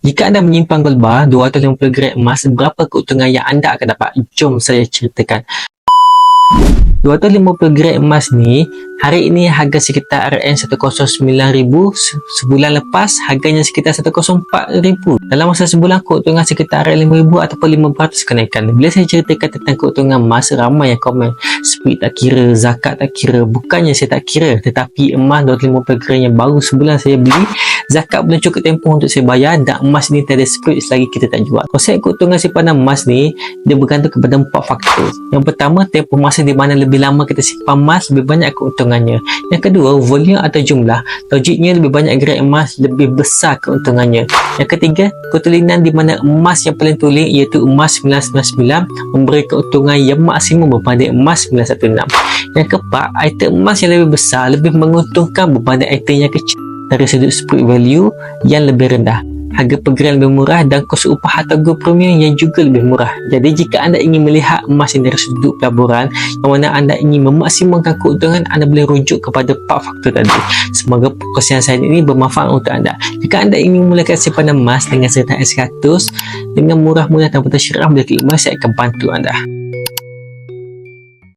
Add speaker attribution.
Speaker 1: Jika anda menyimpan gold bar 250 gram emas, berapa keuntungan yang anda akan dapat? Jom saya ceritakan. 250 gram emas ni hari ini harga sekitar RM109,000. Sebulan lepas harganya sekitar RM104,000. Dalam masa sebulan keuntungan sekitar RM5,000 ataupun 500 kenaikan. Bila saya ceritakan tentang keuntungan emas, ramai yang komen spirit tak kira, zakat tak kira. Bukannya saya tak kira, tetapi emas 250 gram yang baru sebulan saya beli, zakat belum cukup tempoh untuk saya bayar, dan emas ni tiada spirit selagi kita tak jual. Konsep keuntungan simpanan emas ni dia bergantung kepada 4 faktor. Yang pertama, tempoh masa di mana lebih lama kita simpan emas, lebih banyak keuntungannya. Yang kedua, volume atau jumlah. Logiknya lebih banyak gram emas, lebih besar keuntungannya. Yang ketiga, ketulinan, di mana emas yang paling tulen iaitu emas 999 memberi keuntungan yang maksimum berbanding emas 916. Yang keempat, item emas yang lebih besar lebih menguntungkan berbanding item yang kecil dari sudut spirit value yang lebih rendah. Harga per gram lebih murah dan kos upah atau gold premium yang juga lebih murah. Jadi jika anda ingin melihat emas ini dari sudut pelaburan yang mana anda ingin memaksimalkan keuntungan, anda boleh rujuk kepada 4 faktor tadi. Semoga perkongsian saya ini bermanfaat untuk anda. Jika anda ingin memulakan simpanan emas dengan serta S100 dengan murah-murah tanpa tersyirah, boleh klik emas, saya akan bantu anda.